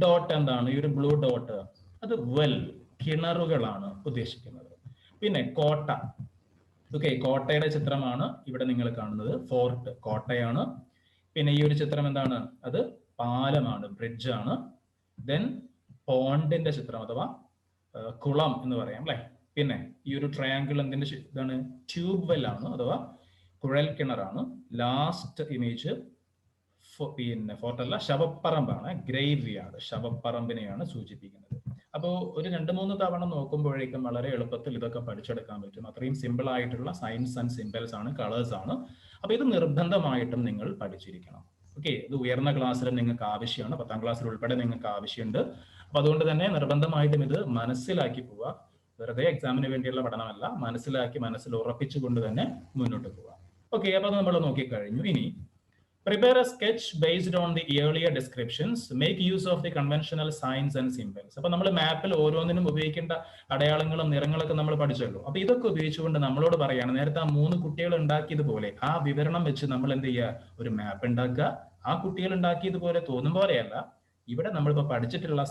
ഡോട്ട് എന്താണ്? ഈ ഒരു ബ്ലൂ ഡോട്ട് അത് കിണറുകളാണ് ഉദ്ദേശിക്കുന്നത്. പിന്നെ കോട്ട, ഓക്കെ, കോട്ടയുടെ ചിത്രമാണ് ഇവിടെ നിങ്ങൾ കാണുന്നത്. ഫോർട്ട് കോട്ടയാണ്. പിന്നെ ഈ ഒരു ചിത്രം എന്താണ്? അത് പാലമാണ്, ബ്രിഡ്ജാണ്. ദെൻ പോണ്ടിന്റെ ചിത്രം അഥവാ കുളം എന്ന് പറയാം അല്ലെ. പിന്നെ ഈ ഒരു ട്രയാങ്കിൾ എന്തിന്റെ ഇതാണ്? ട്യൂബ് വെൽ ആണ്, അഥവാ കുഴൽ കിണറാണ്. ലാസ്റ്റ് ഇമേജ് പിന്നെ ഫോർട്ടല്ല, ശവപ്പറമ്പാണ്, ഗ്രേവ് യാർഡ്, ശവപ്പറമ്പിനെയാണ് സൂചിപ്പിക്കുന്നത്. അപ്പോൾ ഒരു 2-3 തവണ നോക്കുമ്പോഴേക്കും വളരെ എളുപ്പത്തിൽ ഇതൊക്കെ പഠിച്ചെടുക്കാൻ പറ്റും. അത്രയും സിമ്പിൾ ആയിട്ടുള്ള സയൻസ് ആൻഡ് സിംബൽസ് ആണ്, കളേഴ്സ് ആണ്. അപ്പൊ ഇത് നിർബന്ധമായിട്ടും നിങ്ങൾ പഠിച്ചിരിക്കണം. ഓക്കെ, ഇത് ഉയർന്ന ക്ലാസ്സിലും നിങ്ങൾക്ക് ആവശ്യമാണ്, 10ാം ക്ലാസ്സിൽ ഉൾപ്പെടെ നിങ്ങൾക്ക് ആവശ്യമുണ്ട്. അപ്പൊ അതുകൊണ്ട് തന്നെ നിർബന്ധമായിട്ടും ഇത് മനസ്സിലാക്കി പോവുക. വെറുതെ എക്സാമിന് വേണ്ടിയുള്ള പഠനമല്ല, മനസ്സിൽ ഉറപ്പിച്ചുകൊണ്ട് തന്നെ മുന്നോട്ട് പോവുക. ഓക്കെ, അപ്പൊ നമ്മൾ നോക്കിക്കഴിഞ്ഞു. ഇനി prepare a sketch based on the earlier descriptions. Make use of the conventional signs and symbols. അപ്പൊ നമ്മൾ മാപ്പിൽ ഓരോന്നിനും ഉപയോഗിക്കേണ്ട അടയാളങ്ങളും നിറങ്ങളൊക്കെ നമ്മൾ പഠിച്ചല്ലോ. അപ്പൊ ഇതൊക്കെ ഉപയോഗിച്ചുകൊണ്ട് നമ്മളോട് പറയാണ്, നേരത്തെ ആ 3 കുട്ടികൾ ഉണ്ടാക്കിയതുപോലെ ആ വിവരണം വെച്ച് നമ്മൾ എന്ത് ചെയ്യുക? ഒരു മാപ്പ് ഉണ്ടാക്കുക. ആ കുട്ടികൾ ഉണ്ടാക്കിയതുപോലെ തോന്നും പോലെയല്ല, ഇവിടെ നമ്മളിപ്പോൾ പഠിച്ചിട്ടുള്ള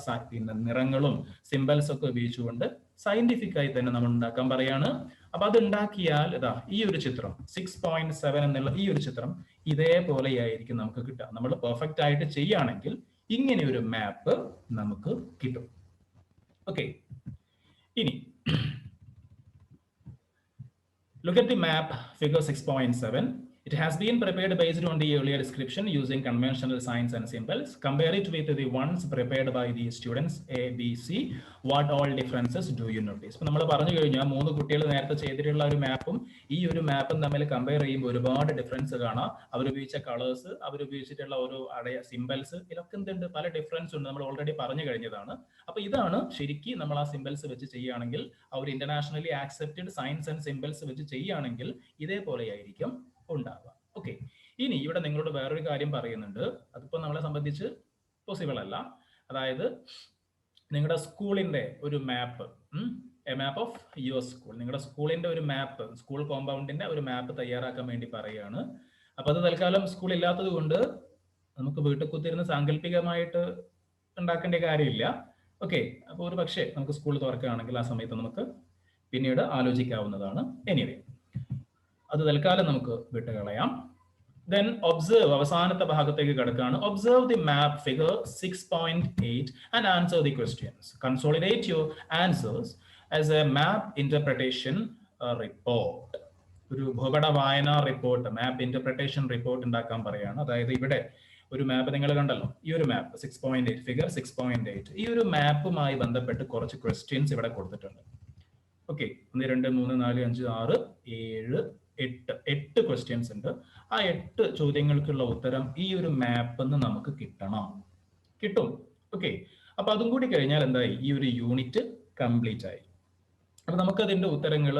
നിറങ്ങളും സിംബൽസ് ഒക്കെ ഉപയോഗിച്ചുകൊണ്ട് സയന്റിഫിക് ആയി തന്നെ നമ്മൾ ഉണ്ടാക്കാൻ പറയാണ്. അപ്പൊ അത് ഉണ്ടാക്കിയാൽ ഇതാ ഈ ഒരു ചിത്രം 6.7 എന്നുള്ള ഈ ഒരു ചിത്രം ഇതേപോലെയായിരിക്കും നമുക്ക് കിട്ടുക. നമ്മൾ പെർഫെക്റ്റ് ആയിട്ട് ചെയ്യുകയാണെങ്കിൽ ഇങ്ങനെ ഒരു മാപ്പ് നമുക്ക് കിട്ടും. ഓക്കെ, ഇനി look at the map, figure 6.7. It has been prepared based on the earlier description using conventional signs and symbols. Compare it with the ones prepared by the students A, B, C. What all differences do you notice? ഇപ്പൊ നമ്മൾ പറഞ്ഞു കഴിഞ്ഞാൽ 3 കുട്ടികൾ നേരത്തെ ചെയ്തിട്ടുള്ള ഒരു മാപ്പും ഈ ഒരു മാപ്പും തമ്മിൽ കമ്പയർ ചെയ്യുമ്പോൾ ഒരുപാട് ഡിഫറൻസ് കാണാം. അവരുപയോഗിച്ച കളേഴ്സ്, അവരുപയോഗിച്ചിട്ടുള്ള ഓരോ സിംബൽസ്, ഇതൊക്കെ എന്തുണ്ട്? പല ഡിഫറൻസ് ഉണ്ട്, നമ്മൾ ഓൾറെഡി പറഞ്ഞു കഴിഞ്ഞതാണ്. അപ്പൊ ഇതാണ് ശരിക്കും നമ്മൾ ആ സിംബൽസ് വെച്ച് ചെയ്യുകയാണെങ്കിൽ, അവർ internationally accepted signs and symbols വെച്ച് ചെയ്യുകയാണെങ്കിൽ ഇതേപോലെയായിരിക്കും ഉണ്ടാവുക. ഓക്കെ, ഇനി ഇവിടെ നിങ്ങളോട് വേറൊരു കാര്യം പറയുന്നുണ്ട്, അതിപ്പോ നമ്മളെ സംബന്ധിച്ച് പോസിബിൾ അല്ല. അതായത് നിങ്ങളുടെ സ്കൂളിന്റെ ഒരു map, a map of your school, നിങ്ങളുടെ സ്കൂളിന്റെ ഒരു മാപ്പ്, സ്കൂൾ കോമ്പൗണ്ടിന്റെ ഒരു മാപ്പ് തയ്യാറാക്കാൻ വേണ്ടി പറയുകയാണ്. അപ്പൊ അത് തൽക്കാലം സ്കൂൾ ഇല്ലാത്തത് കൊണ്ട് നമുക്ക് വീട്ടിൽ കുത്തിരുന്ന് സാങ്കല്പികമായിട്ട് ഉണ്ടാക്കേണ്ട കാര്യമില്ല. ഓക്കെ, അപ്പോൾ ഒരു പക്ഷേ നമുക്ക് സ്കൂൾ തുറക്കുകയാണെങ്കിൽ ആ സമയത്ത് നമുക്ക് പിന്നീട് ആലോചിക്കാവുന്നതാണ്. എനിവേ, അത് തൽക്കാലം നമുക്ക് വിട്ടുകളയാം. Then observe, അവസാനത്തെ ഭാഗത്തേക്ക് കിടക്കുകയാണ്. Observe the map figure 6.8 and answer the questions. Consolidate your answers as a map interpretation report. ഒരു ഭൂപട വായന റിപ്പോർട്ട്, മാപ്പ് ഇന്റർപ്രിട്ടേഷൻ റിപ്പോർട്ട് ഉണ്ടാക്കാൻ പറയാണ്. അതായത് ഇവിടെ ഒരു മാപ്പ് നിങ്ങൾ കണ്ടല്ലോ, ഈ ഒരു മാപ്പ് 6.8, ഫിഗർ 6.8, ഈ ഒരു മാപ്പുമായി ബന്ധപ്പെട്ട് കുറച്ച് ക്വസ്റ്റ്യൻസ് ഇവിടെ കൊടുത്തിട്ടുണ്ട്. ഓക്കെ, 1, 2, 3, 4, 5, 6, 7, എട്ട് ക്വസ്റ്റ്യൻസ് ഉണ്ട്. ആ 8 ചോദ്യങ്ങൾക്കുള്ള ഉത്തരം ഈ ഒരു മാപ്പിൽ നിന്ന് നമുക്ക് കിട്ടും. ഓക്കെ, അപ്പൊ അതും കൂടി കഴിഞ്ഞാൽ എന്തായി, ഈ ഒരു യൂണിറ്റ് കംപ്ലീറ്റ് ആയി. അപ്പൊ നമുക്കതിന്റെ ഉത്തരങ്ങൾ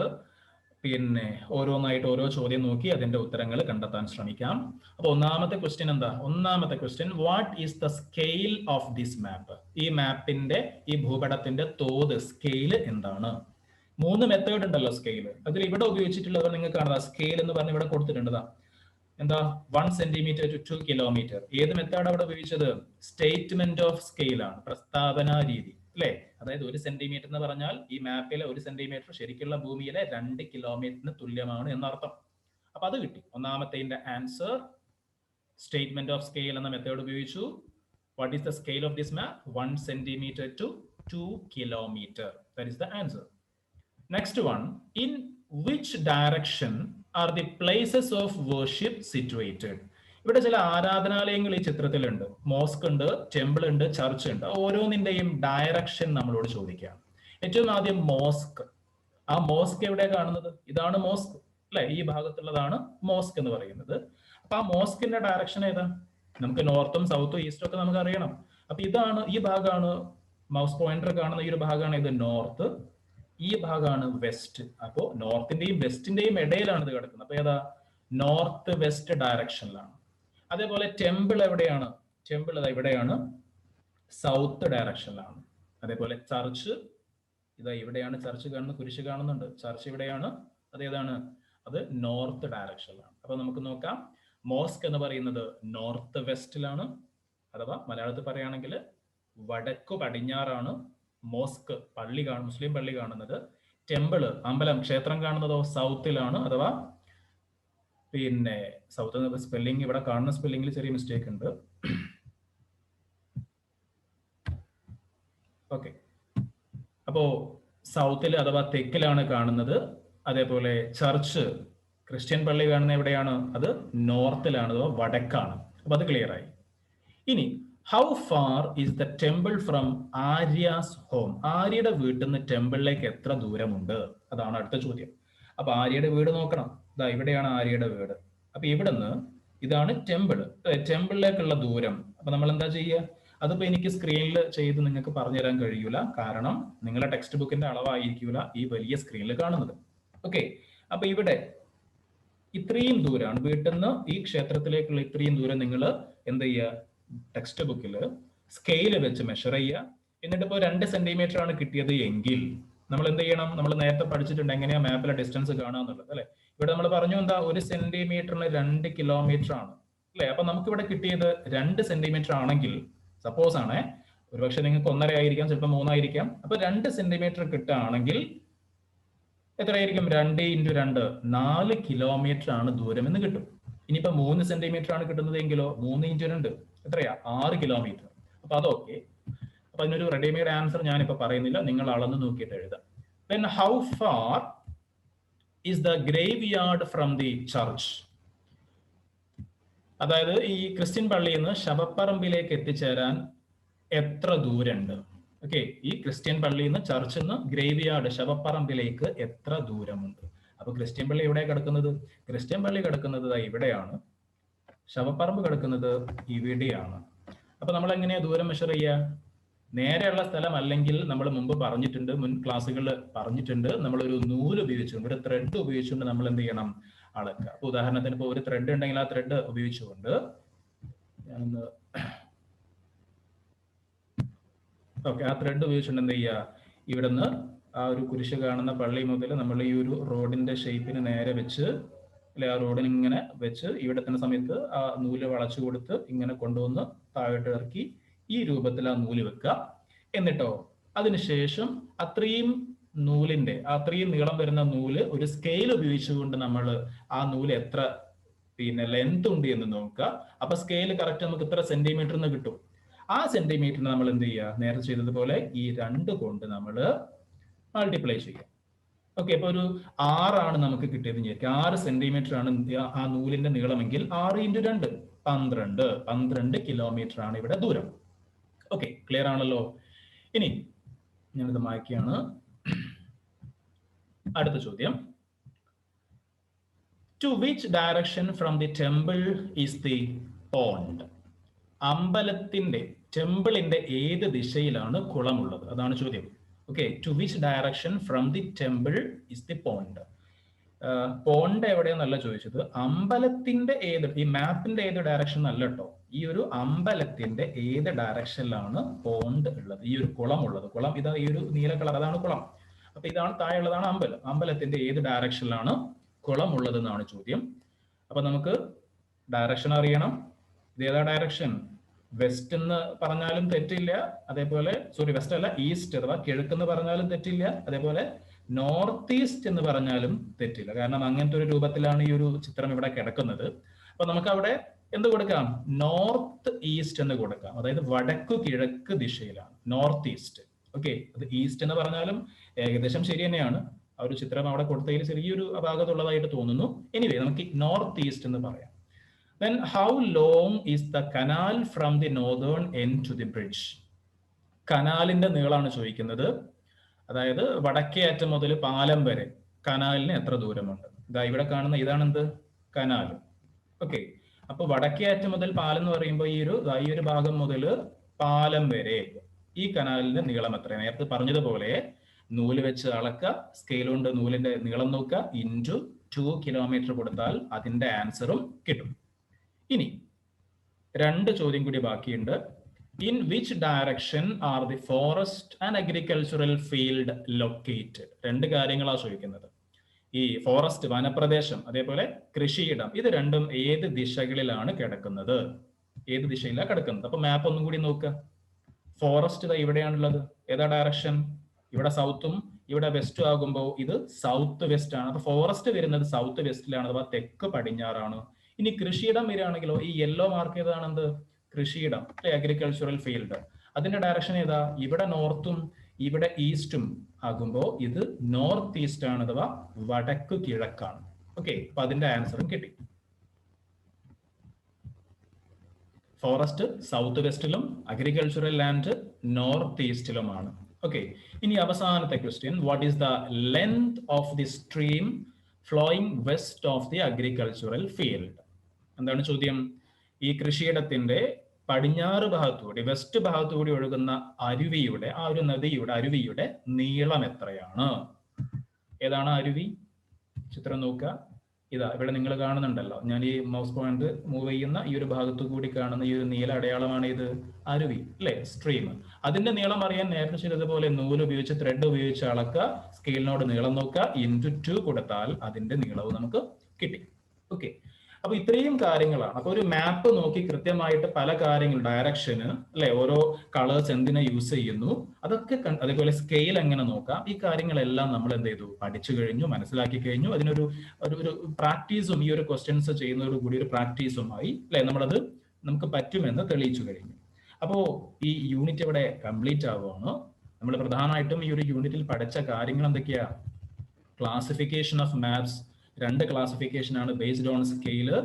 പിന്നെ ഓരോന്നായിട്ട് ഓരോ ചോദ്യം നോക്കി അതിന്റെ ഉത്തരങ്ങൾ കണ്ടെത്താൻ ശ്രമിക്കാം. അപ്പൊ ഒന്നാമത്തെ ക്വസ്റ്റ്യൻ എന്താ? ഒന്നാമത്തെ question, what is the scale of this മാപ്പ്? ഈ മാപ്പിന്റെ, ഈ ഭൂപടത്തിന്റെ തോത്, സ്കെയിൽ എന്താണ്? 3 മെത്തേഡ് ഉണ്ടല്ലോ സ്കെയിൽ. അതിൽ ഇവിടെ ഉപയോഗിച്ചിട്ടുള്ളത് നിങ്ങൾക്ക് കാണാം, സ്കെയിൽ എന്ന് പറഞ്ഞ് ഇവിടെ കൊടുത്തിട്ടുണ്ട്. എന്താ? 1 സെന്റിമീറ്റർ ടു 2 കിലോമീറ്റർ. ഏത് മെത്തേഡ് അവിടെ ഉപയോഗിച്ചത്? സ്റ്റേറ്റ്മെന്റ് ഓഫ് സ്കെയിൽ ആണ്, പ്രസ്താവന രീതി അല്ലെ? അതായത് 1 സെന്റിമീറ്റർ എന്ന് പറഞ്ഞാൽ ഈ മാപ്പിലെ 1 സെന്റിമീറ്റർ ശരിക്കുള്ള ഭൂമിയിലെ 2 കിലോമീറ്ററിന് തുല്യമാണ് എന്നർത്ഥം. അപ്പൊ അത് കിട്ടി. ഒന്നാമത്തെ ആൻസർ സ്റ്റേറ്റ്മെന്റ് ഓഫ് സ്കെയിൽ എന്ന മെത്തേഡ് ഉപയോഗിച്ചു. What is the scale of this map? 1 centimetre to 2 kilometre. That is the answer. Next one, in which direction are the places of worship situated? ഇവിടെ ചില ആരാധനാലയങ്ങൾ ഈ ചിത്രത്തിലുണ്ട്. മോസ്ക് ഉണ്ട്, temple ഉണ്ട്, church ഉണ്ട്. ഓരോന്നിന്റെയും ഡയറക്ഷൻ നമ്മളോട് ചോദിക്കാം. ഏറ്റവും ആദ്യം മോസ്ക്. ആ മോസ്ക് എവിടെ കാണുന്നത്? ഇതാണ് മോസ്ക് അല്ലെ? ഈ ഭാഗത്തുള്ളതാണ് മോസ്ക് എന്ന് പറയുന്നത്. അപ്പൊ ആ മോസ്കിന്റെ ഡയറക്ഷൻ ഏതാ? നമുക്ക് നോർത്തും സൗത്തും ഈസ്റ്റും ഒക്കെ നമുക്ക് അറിയണം. അപ്പൊ ഇതാണ്, ഈ ഭാഗമാണ് മൗസ് പോയിന്റർ കാണുന്ന ഈ ഒരു ഭാഗമാണ് ഇത് നോർത്ത്, ഈ ഭാഗമാണ് വെസ്റ്റ്. അപ്പോ നോർത്തിന്റെയും വെസ്റ്റിന്റെയും ഇടയിലാണ് ഇത് കിടക്കുന്നത്. അപ്പൊ ഏതാ? നോർത്ത് വെസ്റ്റ് ഡയറക്ഷനിലാണ്. അതേപോലെ ടെമ്പിൾ എവിടെയാണ്? ടെമ്പിൾ ഇവിടെയാണ്, സൗത്ത് ഡയറക്ഷനിലാണ്. അതേപോലെ ചർച്ച് ഇതാ ഇവിടെയാണ് ചർച്ച് കാണുന്നത്, കുരിശ് കാണുന്നുണ്ട്. ചർച്ച് ഇവിടെയാണ്, അതേതാണ്? അത് നോർത്ത് ഡയറക്ഷനിലാണ്. അപ്പൊ നമുക്ക് നോക്കാം. മോസ്ക് എന്ന് പറയുന്നത് നോർത്ത് വെസ്റ്റിലാണ്, അഥവാ മലയാളത്തിൽ പറയുകയാണെങ്കിൽ വടക്കു പടിഞ്ഞാറാണ് മോസ്ക് പള്ളി മുസ്ലിം പള്ളി കാണുന്നത്. ടെമ്പിള്, അമ്പലം, ക്ഷേത്രം കാണുന്നതോ സൗത്തിലാണ്, അഥവാ പിന്നെ സൗത്ത് സ്പെല്ലിംഗ്, ഇവിടെ കാണുന്ന സ്പെല്ലിംഗിൽ ചെറിയ മിസ്റ്റേക്ക് ഉണ്ട്. ഓക്കെ, അപ്പോ സൗത്തിൽ അഥവാ തെക്കിലാണ് കാണുന്നത്. അതേപോലെ ചർച്ച്, ക്രിസ്ത്യൻ പള്ളി കാണുന്ന എവിടെയാണ്? അത് നോർത്തിലാണ്, അഥവാ വടക്കാണ്. അപ്പൊ അത് ക്ലിയർ ആയി. ഇനി how far is the temple from Aryas home? ആര്യയുടെ വീട്ടിൽ നിന്ന് ടെമ്പിളിലേക്ക് എത്ര ദൂരമുണ്ട്? അതാണ് അടുത്ത ചോദ്യം. അപ്പൊ ആര്യയുടെ വീട് നോക്കണം. ഇതാ ഇവിടെയാണ് ആര്യയുടെ വീട്. അപ്പൊ ഇവിടുന്ന് ഇതാണ് ടെമ്പിള്. ടെമ്പിളിലേക്കുള്ള ദൂരം അപ്പൊ നമ്മൾ എന്താ ചെയ്യുക? അതിപ്പോ എനിക്ക് സ്ക്രീനിൽ ചെയ്ത് നിങ്ങൾക്ക് പറഞ്ഞു തരാൻ കഴിയൂല, കാരണം നിങ്ങളുടെ ടെക്സ്റ്റ് ബുക്കിന്റെ അളവായിരിക്കൂല ഈ വലിയ സ്ക്രീനിൽ കാണുന്നത്. ഓക്കെ, അപ്പൊ ഇവിടെ ഇത്രയും ദൂരമാണ് വീട്ടിൽ നിന്ന് ഈ ക്ഷേത്രത്തിലേക്കുള്ള ഇത്രയും ദൂരം നിങ്ങൾ എന്ത് ചെയ്യുക? ടെക്സ്റ്റ് ബുക്കിൽ സ്കെയിൽ വെച്ച് മെഷർ ചെയ്യുക. എന്നിട്ട് ഇപ്പോൾ 2 സെന്റിമീറ്റർ ആണ് കിട്ടിയത് എങ്കിൽ നമ്മൾ എന്ത് ചെയ്യണം? നമ്മൾ നേരത്തെ പഠിച്ചിട്ടുണ്ട് എങ്ങനെയാ മാപ്പിലെ ഡിസ്റ്റൻസ് കാണാന്നുള്ളത് അല്ലെ? ഇവിടെ നമ്മൾ പറഞ്ഞു എന്താ? 1 സെന്റിമീറ്ററിന് 2 കിലോമീറ്റർ ആണ് അല്ലെ? അപ്പൊ നമുക്ക് ഇവിടെ കിട്ടിയത് 2 സെന്റിമീറ്റർ ആണെങ്കിൽ, സപ്പോസ് ആണേ, ഒരുപക്ഷെ നിങ്ങൾക്ക് 1.5 ആയിരിക്കാം, ചിലപ്പോൾ 3 ആയിരിക്കാം. അപ്പൊ 2 സെന്റിമീറ്റർ കിട്ടുകയാണെങ്കിൽ എത്രയായിരിക്കും? 2 × 2 4 കിലോമീറ്റർ ആണ് ദൂരം എന്ന് കിട്ടും. ഇനിയിപ്പോ 3 സെന്റിമീറ്റർ ആണ് കിട്ടുന്നതെങ്കിലോ 3 × 2 എത്രയാ? 6 കിലോമീറ്റർ. അപ്പൊ അതൊക്കെ. അപ്പൊ അതിനൊരു റെഡിമെയ്ഡ് ആൻസർ ഞാനിപ്പോ പറയുന്നില്ല, നിങ്ങൾ അളന്ന് നോക്കിയിട്ട് എഴുതാം. Then how far is the graveyard from the church? അതായത് ഈ ക്രിസ്ത്യൻ പള്ളിയിൽ നിന്ന് ശവപ്പറമ്പിലേക്ക് എത്തിച്ചേരാൻ എത്ര ദൂരമുണ്ട്? ഓക്കെ, ഈ ക്രിസ്ത്യൻ പള്ളിയിൽ നിന്ന് ചർച്ചിൽ നിന്ന് ഗ്രേവിയാർഡ് ശവപ്പറമ്പിലേക്ക് എത്ര ദൂരമുണ്ട്? അപ്പൊ ക്രിസ്ത്യൻ പള്ളി എവിടെ കിടക്കുന്നത്? ക്രിസ്ത്യൻ പള്ളി കിടക്കുന്നത് ഇവിടെയാണ്, ശവപ്പറമ്പ് കിടക്കുന്നത് ഇവിടെയാണ്. അപ്പൊ നമ്മൾ എങ്ങനെയാ ദൂരം മെഷർ ചെയ്യുക? നേരെയുള്ള സ്ഥലം അല്ലെങ്കിൽ നമ്മൾ മുമ്പ് പറഞ്ഞിട്ടുണ്ട്, മുൻ ക്ലാസ്സുകളിൽ പറഞ്ഞിട്ടുണ്ട്, നമ്മളൊരു നൂല് ഉപയോഗിച്ചുകൊണ്ട്, ഒരു ത്രെഡ് ഉപയോഗിച്ചുകൊണ്ട് നമ്മൾ എന്ത് ചെയ്യണം? അളക്കുക. അപ്പൊ ഉദാഹരണത്തിന് ഇപ്പോൾ ഒരു ത്രെഡ് ഉണ്ടെങ്കിൽ ആ ത്രെഡ് ഉപയോഗിച്ചുകൊണ്ട് ഞാനൊന്ന് ഓക്കെ, ആ ത്രെഡ് ഉപയോഗിച്ചുകൊണ്ട് എന്ത് ചെയ്യുക? ഇവിടുന്ന് ആ ഒരു കുരിശ് കാണുന്ന പള്ളി മുതൽ നമ്മൾ ഈ ഒരു റോഡിന്റെ ഷേപ്പിന് നേരെ വെച്ച് അല്ലെ, ആ റോഡിന് ഇങ്ങനെ വെച്ച് ഇവിടെ എത്തുന്ന സമയത്ത് ആ നൂല് വളച്ചു കൊടുത്ത് ഇങ്ങനെ കൊണ്ടുവന്ന് താഴോട്ട് ഇറക്കി ഈ രൂപത്തിൽ ആ നൂല് വെക്കുക. എന്നിട്ടോ അതിനുശേഷം അത്രയും നൂലിന്റെ അത്രയും നീളം വരുന്ന നൂല് ഒരു സ്കെയിൽ ഉപയോഗിച്ചുകൊണ്ട് നമ്മൾ ആ നൂല് എത്ര ലെങ്ത് ഉണ്ട് എന്ന് നോക്കുക. അപ്പൊ സ്കെയിൽ കറക്റ്റ് നമുക്ക് ഇത്ര സെന്റിമീറ്റർ എന്ന് കിട്ടും. ആ സെന്റിമീറ്ററിന് നമ്മൾ എന്ത് ചെയ്യുക? നേരത്തെ ചെയ്തതുപോലെ ഈ 2 കൊണ്ട് നമ്മൾ മൾട്ടിപ്ലൈ ചെയ്യുക. ഓക്കെ, അപ്പൊ ഒരു 6 ആണ് നമുക്ക് കിട്ടിയത് വിചാരിക്കുക. 6 സെന്റിമീറ്റർ ആണ് ആ നൂലിന്റെ നീളമെങ്കിൽ 6 × 2 12 കിലോമീറ്റർ ആണ് ഇവിടെ ദൂരം. ഓക്കെ, ക്ലിയർ ആണല്ലോ? ഇനി ഞാനിത് മായ്ക്കുകയാണ്. അടുത്ത ചോദ്യം, To which direction from the temple is the pond? അമ്പലത്തിന്റെ ടെമ്പിളിന്റെ ഏത് ദിശയിലാണ് കുളമുള്ളത്? അതാണ് ചോദ്യം. Okay, to which direction from the temple is the pond? Pond എവിടെയെന്നല്ല ചോദിച്ചത്, അമ്പലത്തിന്റെ ഏത്, ഈ മാപ്പിന്റെ ഏത് ഡയറക്ഷൻ അല്ല കേട്ടോ, ഈ ഒരു അമ്പലത്തിന്റെ ഏത് ഡയറക്ഷനിലാണ് പോണ്ട് ഉള്ളത്, ഈ ഒരു കുളം ഉള്ളത്. കുളം ഇതാ ഈ ഒരു നീല കളർ, അതാണ് കുളം. അപ്പൊ ഇതാണ് താഴെയുള്ളതാണ് അമ്പലം. അമ്പലത്തിന്റെ ഏത് ഡയറക്ഷനിലാണ് കുളം ഉള്ളത് എന്നാണ് ചോദ്യം. അപ്പൊ നമുക്ക് ഡയറക്ഷൻ അറിയണം. ഇത് ഏതാ ഡയറക്ഷൻ? വെസ്റ്റ് എന്ന് പറഞ്ഞാലും തെറ്റില്ല, അതേപോലെ വെസ്റ്റ് അല്ല, ഈസ്റ്റ് അഥവാ കിഴക്കെന്ന് പറഞ്ഞാലും തെറ്റില്ല, അതേപോലെ നോർത്ത് ഈസ്റ്റ് എന്ന് പറഞ്ഞാലും തെറ്റില്ല. കാരണം അങ്ങനത്തെ ഒരു രൂപത്തിലാണ് ഈ ഒരു ചിത്രം ഇവിടെ കിടക്കുന്നത്. അപ്പൊ നമുക്ക് അവിടെ എന്ത് കൊടുക്കാം? നോർത്ത് ഈസ്റ്റ് എന്ന് കൊടുക്കാം. അതായത് വടക്കു കിഴക്ക് ദിശയിലാണ് നോർത്ത് ഈസ്റ്റ്. ഓക്കെ, അത് ഈസ്റ്റ് എന്ന് പറഞ്ഞാലും ഏകദേശം ശരി തന്നെയാണ്. ആ ഒരു ചിത്രം അവിടെ കൊടുത്തതിൽ ചെറിയൊരു അപാകതയുള്ളതായിട്ട് തോന്നുന്നു. എനിവേ, നമുക്ക് നോർത്ത് ഈസ്റ്റ് എന്ന് പറയാം. Then how long is the canal from the northern end to the bridge? കനാലിന്റെ നീളമാണ് ചോദിക്കുന്നത്. അതായത് വടക്കേ അറ്റം മുതൽ പാലം വരെ കനാലിന് എത്ര ദൂരമുണ്ട്? ഇതാ ഇവിടെ കാണുന്ന ഇതാണ് എന്ത്? കനാൽ. ഓക്കെ, അപ്പൊ വടക്കേ അറ്റം മുതൽ പാലം എന്ന് പറയുമ്പോൾ ഈ ഒരു ഭാഗം മുതൽ പാലം വരെ ഈ കനാലിന്റെ നീളം എത്ര? നേരത്തെ പറഞ്ഞതുപോലെ നൂല് വെച്ച് അളക്കുക, സ്കെയിൽ കൊണ്ട് നൂലിന്റെ നീളം നോക്കുക, ഇൻറ്റു 2 കിലോമീറ്റർ കൊടുത്താൽ അതിന്റെ ആൻസറും കിട്ടും. ഇനി 2 ചോദ്യം കൂടി ബാക്കിയുണ്ട്. In which direction are the forest and agricultural field located? 2 കാര്യങ്ങളാണ് ചോദിക്കുന്നത്. ഈ ഫോറസ്റ്റ് വനപ്രദേശം, അതേപോലെ കൃഷിയിടം, ഇത് രണ്ടും ഏത് ദിശകളിലാണ് കിടക്കുന്നത്? ഏത് ദിശയിലാണ് കിടക്കുന്നത്? അപ്പൊ മാപ്പ് ഒന്നും കൂടി നോക്കുക. ഫോറസ്റ്റ് ഇതാ ഇവിടെയാണുള്ളത്. ഏതാ ഡയറക്ഷൻ? ഇവിടെ സൗത്തും ഇവിടെ വെസ്റ്റും ആകുമ്പോൾ ഇത് സൗത്ത് വെസ്റ്റ് ആണ്. അപ്പൊ ഫോറസ്റ്റ് വരുന്നത് സൗത്ത് വെസ്റ്റിലാണ്, അഥവാ തെക്ക് പടിഞ്ഞാറാണ്. ഇനി കൃഷിയിടം വരികയാണെങ്കിലോ ഈ യെല്ലോ മാർക്ക് ചെയ്താണ് എന്ത്? കൃഷിയിടം, അഗ്രികൾച്ചറൽ ഫീൽഡ്. അതിന്റെ ഡയറക്ഷൻ ഏതാ? ഇവിടെ നോർത്തും ഇവിടെ ഈസ്റ്റും ആകുമ്പോൾ ഇത് നോർത്ത് ഈസ്റ്റ് ആണ്, അഥവാ വടക്ക് കിഴക്കാണ്. ഓക്കെ, അപ്പൊ അതിന്റെ ആൻസറും കിട്ടി. ഫോറസ്റ്റ് സൗത്ത് വെസ്റ്റിലും അഗ്രികൾച്ചറൽ ലാൻഡ് നോർത്ത് ഈസ്റ്റിലുമാണ്. ഓക്കെ, ഇനി അവസാനത്തെ question. What is the length of the stream flowing west of the agricultural field? എന്താണ് ചോദ്യം? ഈ കൃഷിയിടത്തിന്റെ പടിഞ്ഞാറ് ഭാഗത്തുകൂടി, വെസ്റ്റ് ഭാഗത്തുകൂടി ഒഴുകുന്ന അരുവിയുടെ, ആ ഒരു നദിയുടെ അരുവിയുടെ നീളം എത്രയാണ്? ഏതാണ് അരുവി? ചിത്രം നോക്കുക. ഇതാ ഇവിടെ നിങ്ങൾ കാണുന്നുണ്ടല്ലോ, ഞാൻ ഈ മൗസ് പോയിന്റ് മൂവ് ചെയ്യുന്ന ഈ ഒരു ഭാഗത്തു കൂടി കാണുന്ന ഈ ഒരു നീല അടയാളമാണ് ഇത് അരുവി, അല്ലെ? സ്ട്രീം. അതിന്റെ നീളം അറിയാൻ നേരത്തെ ചെയ്തതുപോലെ നൂല് ഉപയോഗിച്ച്, ത്രെഡ് ഉപയോഗിച്ച് അളക്കുക, സ്കെയിലിനോട് നീളം നോക്കുക, ഇൻറ്റു 2 കൊടുത്താൽ അതിന്റെ നീളവും നമുക്ക് കിട്ടി. ഓക്കെ, അപ്പൊ ഇത്രയും കാര്യങ്ങളാണ്. അപ്പൊ ഒരു മാപ്പ് നോക്കി കൃത്യമായിട്ട് പല കാര്യങ്ങൾ, ഡയറക്ഷന്, അല്ലെ, ഓരോ കളേഴ്സ് എന്തിനെ യൂസ് ചെയ്യുന്നു, അതൊക്കെ അതേപോലെ സ്കെയിൽ എങ്ങനെ നോക്കാം, ഈ കാര്യങ്ങളെല്ലാം നമ്മൾ എന്ത് ചെയ്തു? പഠിച്ചു കഴിഞ്ഞു, മനസ്സിലാക്കി കഴിഞ്ഞു. അതിനൊരു ഒരു പ്രാക്ടീസും, ഈ ഒരു ക്വസ്റ്റ്യൻസ് ചെയ്യുന്നതോട് കൂടി ഒരു പ്രാക്ടീസുമായി, അല്ലെ, നമുക്ക് പറ്റുമെന്ന് തെളിയിച്ചു കഴിഞ്ഞു. അപ്പോ ഈ യൂണിറ്റ് ഇവിടെ കംപ്ലീറ്റ് ആവുകയാണ്. നമ്മൾ പ്രധാനമായിട്ടും ഈ ഒരു യൂണിറ്റിൽ പഠിച്ച കാര്യങ്ങൾ എന്തൊക്കെയാ? Classification of maps. 2 ക്ലാസിഫിക്കേഷൻ ആണ്, ബേസ്ഡ് ഓൺ സ്കെയില്,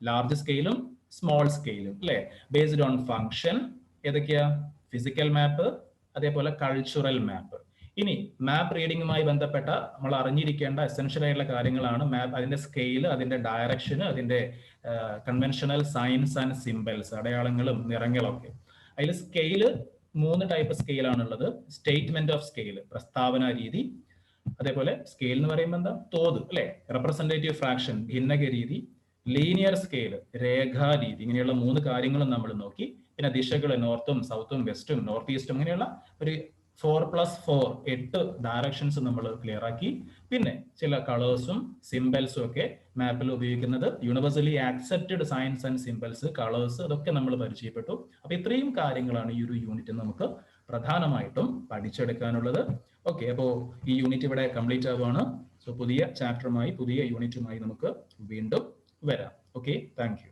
ലാർജ് സ്കെയിലും സ്മോൾ സ്കെയിലും, അല്ലെ? ബേസ്ഡ് ഓൺ ഫംഗ്ഷൻ ഏതൊക്കെയാ? ഫിസിക്കൽ മാപ്പ്, അതേപോലെ കൾച്ചറൽ മാപ്പ്. ഇനി മാപ്പ് റീഡിങ്ങുമായി ബന്ധപ്പെട്ട നമ്മൾ അറിഞ്ഞിരിക്കേണ്ട എസെൻഷ്യൽ ആയിട്ടുള്ള കാര്യങ്ങളാണ് മാപ്പ്, അതിന്റെ സ്കെയില്, അതിന്റെ ഡയറക്ഷന്, അതിന്റെ കൺവെൻഷണൽ സൈൻസ് ആൻഡ് സിംബൽസ്, അടയാളങ്ങളും നിറങ്ങളും ഒക്കെ. അതിൽ സ്കെയില് 3 ടൈപ്പ് സ്കെയിലാണുള്ളത്. സ്റ്റേറ്റ്മെന്റ് ഓഫ് സ്കെയില്, പ്രസ്താവന രീതി. അതേപോലെ സ്കെയിൽ എന്ന് പറയുമ്പോൾ എന്താ? തോത്, അല്ലെ? റെപ്രസെന്റേറ്റീവ് ഫ്രാക്ഷൻ, ഭിന്നക രീതി. ലീനിയർ സ്കെയില്, രേഖാരീതി. ഇങ്ങനെയുള്ള 3 കാര്യങ്ങളും നമ്മൾ നോക്കി. പിന്നെ ദിശകൾ, നോർത്തും സൗത്തും വെസ്റ്റും നോർത്ത് ഈസ്റ്റും, അങ്ങനെയുള്ള ഒരു 4+4 8 ഡയറക്ഷൻസ് നമ്മൾ ക്ലിയർ ആക്കി. പിന്നെ ചില കളേഴ്സും സിംബൽസും ഒക്കെ മാപ്പിൽ ഉപയോഗിക്കുന്നത്, universally accepted signs and symbols, colours, അതൊക്കെ നമ്മൾ പരിചയപ്പെട്ടു. അപ്പൊ ഇത്രയും കാര്യങ്ങളാണ് ഈ ഒരു യൂണിറ്റ് നമുക്ക് പ്രധാനമായിട്ടും പഠിച്ചെടുക്കാനുള്ളത്. ഓക്കെ, അപ്പോൾ ഈ യൂണിറ്റ് ഇവിടെ കംപ്ലീറ്റ് ആവുകയാണ്. സോ പുതിയ ചാപ്റ്ററുമായി, പുതിയ യൂണിറ്റുമായി നമുക്ക് വീണ്ടും വരാം. Okay, thank you.